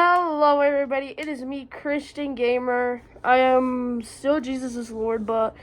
Hello everybody, it is me, Christian Gamer. I am still Jesus is Lord, but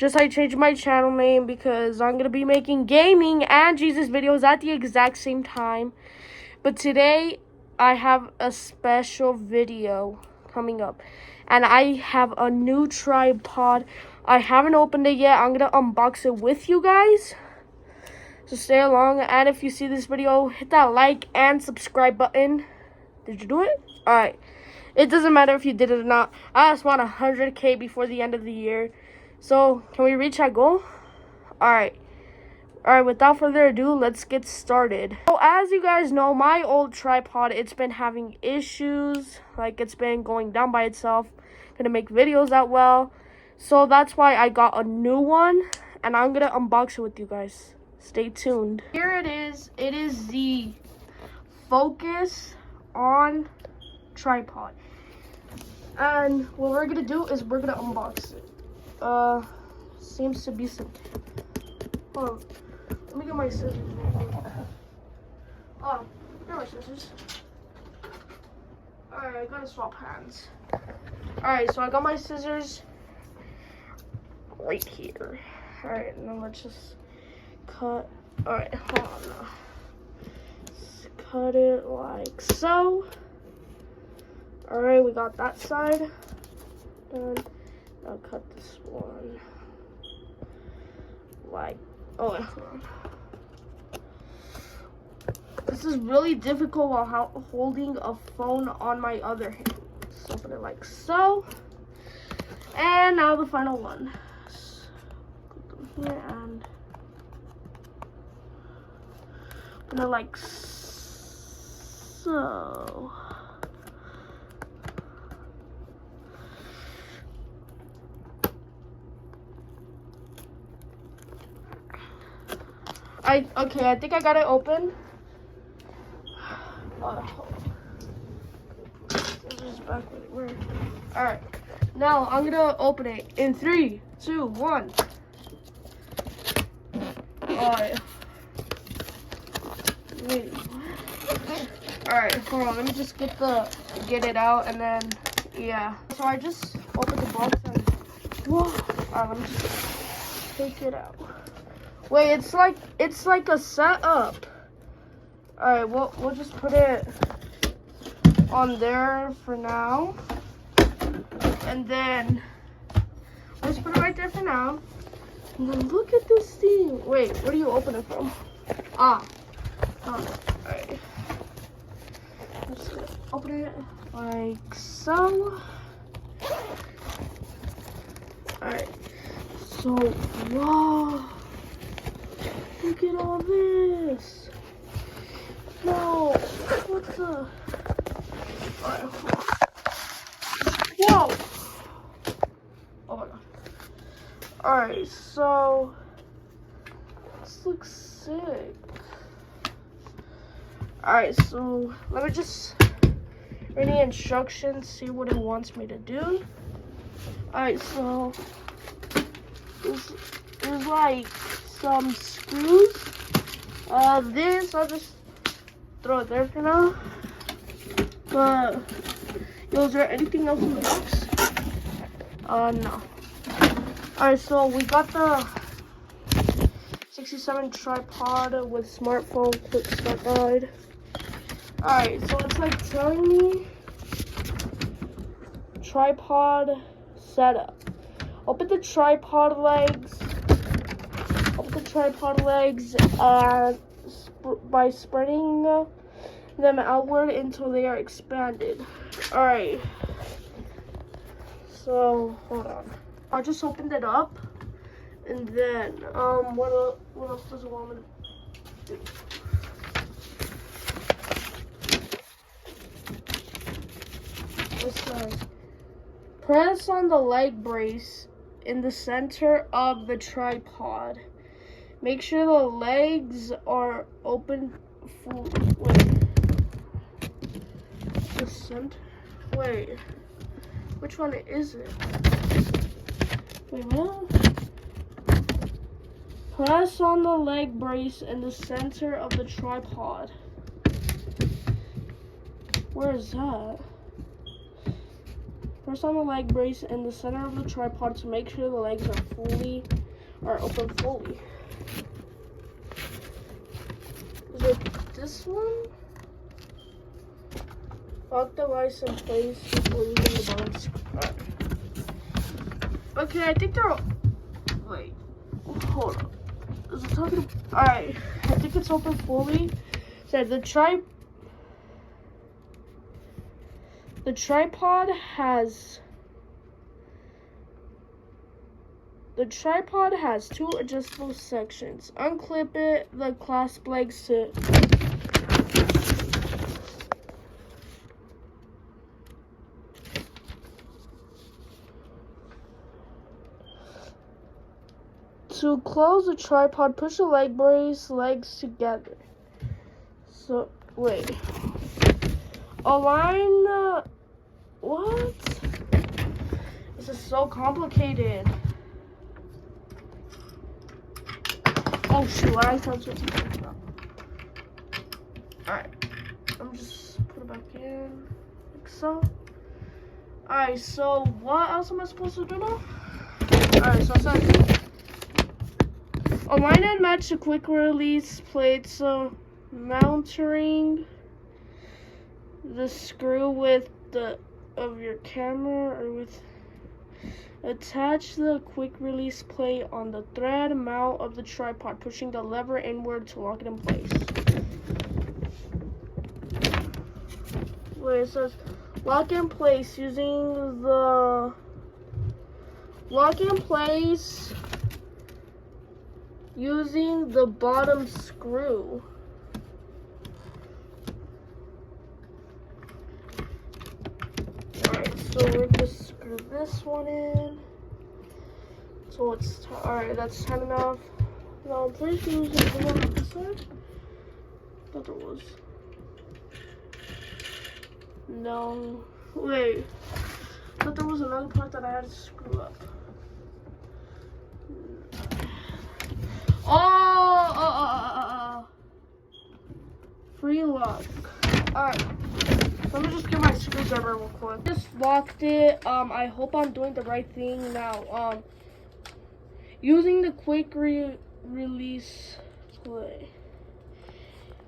I changed my channel name because I'm going to be making gaming and Jesus videos at the exact same time. But today, I have a special video coming up. And I have a new tripod. I haven't opened it yet. I'm going to unbox it with you guys. So stay along, and if you see this video, hit that like and subscribe button. Did you do it? Alright. It doesn't matter if you did it or not. I just want 100K before the end of the year. So, can we reach that goal? Alright. Alright, without further ado, let's get started. So, as you guys know, my old tripod, it's been having issues. Like, it's been going down by itself. Couldn't make videos that well. So, that's why I got a new one. And I'm going to unbox it with you guys. Stay tuned. Here it is. It is the Focus on tripod, and what we're gonna do is we're gonna unbox it. Seems to be some. Hold on, let me get my scissors. Oh, here are my scissors. Alright, I gotta swap hands. Alright, so I got my scissors right here. Alright, now let's just cut. Alright, hold on now. Cut it like so. Alright, we got that side done. Now cut this one like, oh wait, hold on. This is really difficult while holding a phone on my other hand. Just open it like so. And now the final one. Put them here and open it like so. Okay, I think I got it open. Scissors back where they were. Alright, now I'm gonna open it in 3, 2, 1. Alright. Wait. Alright, hold on. Let me just get it out, and then yeah. So I just opened the box and whoa. Alright, let me just take it out. Wait, it's like a setup. Alright, we'll just put it on there for now, and then we'll just put it right there for now. And then look at this thing. Wait, where do you open it from? Alright. Just gonna open it like so. Alright. So, whoa. Look at all this. No. What's the... Alright. Whoa. Oh my god. Alright, so... This looks sick. Alright, so let me just read the instructions, see what it wants me to do. Alright, so there's like some screws. This I'll just throw it there for now. But is there anything else in the box? No. Alright, so we got the 67 tripod with smartphone quick start guide. Alright, so it's like telling me tripod setup. Open the tripod legs. By spreading them outward until they are expanded. Alright. So hold on. I just opened it up, and then what else does it want me to do? It says, press on the leg brace in the center of the tripod. Make sure the legs are open full. Wait. The center? Wait. Which one is it? Wait, what? Press on the leg brace in the center of the tripod. Where is that? Press on the leg brace in the center of the tripod to make sure the legs are open fully. Is it this one? Lock device in place before using the bottom screw. Okay, I think they're all... Wait, hold up. Is it talking? Alright, I think it's open fully. So the tripod has two adjustable sections. Unclip it, the clasp legs sit. To close the tripod, push the leg brace legs together. So, wait. Align what? This is so complicated. Oh shoot, I touched it. Alright. I'm just put it back in. Like so. Alright, so what else am I supposed to do now? Alright, so it says align and match the quick release plates, so mounting the screw with the of your camera or with attach the quick release plate on the thread mount of the tripod, pushing the lever inward to lock it in place. Wait, it says lock in place using the bottom screw. Alright, so we're gonna screw this one in. So it's alright, that's tight enough. Now I'm pretty sure it was the one on this side. I thought there was. No. Wait. I thought there was another part that I had to screw up. Free lock. Alright. Let me just get my screwdriver real quick. Just locked it. I hope I'm doing the right thing now. Using the quick release plate.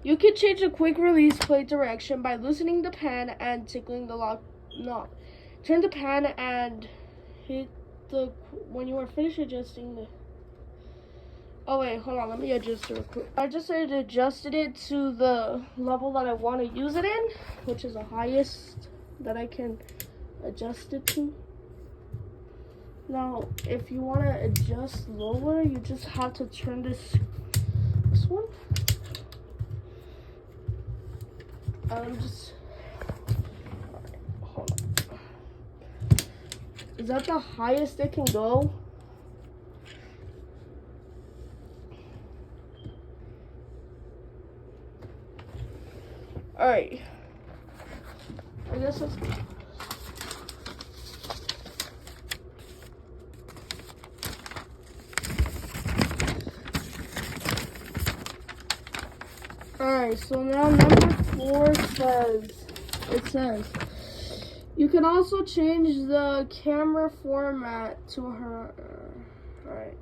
You can change the quick release plate direction by loosening the pan and tickling the lock knob. Turn the pan and hit the when you are finished adjusting the. Oh wait, hold on, let me adjust it real quick. I just adjusted it to the level that I want to use it in, which is the highest that I can adjust it to. Now, if you want to adjust lower, you just have to turn this one. Just hold on. Is that the highest it can go? Alright. I guess that's. Alright, so now number 4 says, you can also change the camera format to her. Alright,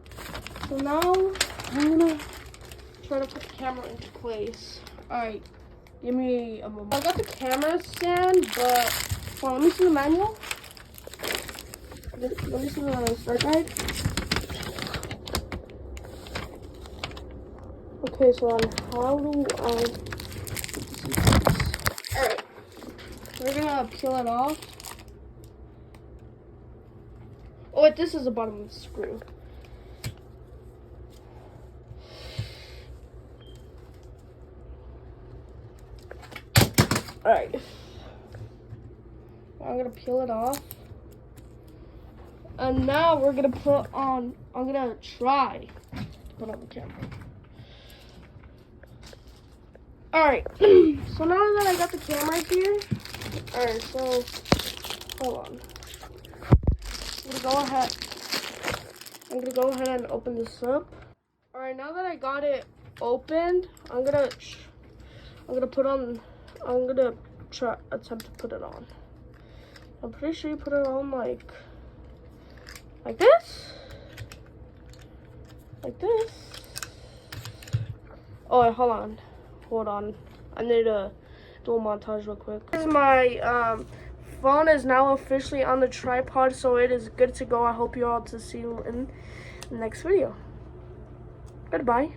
so now I'm gonna try to put the camera into place. Alright, give me a moment. I got the camera stand, but hold on, let me see the manual. Let me see the start guide. Okay, so on how do I... Alright, we're gonna peel it off. Oh wait, this is the bottom of the screw. Alright, I'm gonna peel it off. And now we're gonna put on, I'm gonna try to put on the camera. Alright, so now that I got the camera here, alright, so, hold on. I'm gonna go ahead and open this up. Alright, now that I got it opened, I'm gonna attempt to put it on. I'm pretty sure you put it on like this. Like this. Oh, wait, hold on. I need to do a montage real quick. This is my phone is now officially on the tripod, so it is good to go. I hope you all to see you in the next video. Goodbye.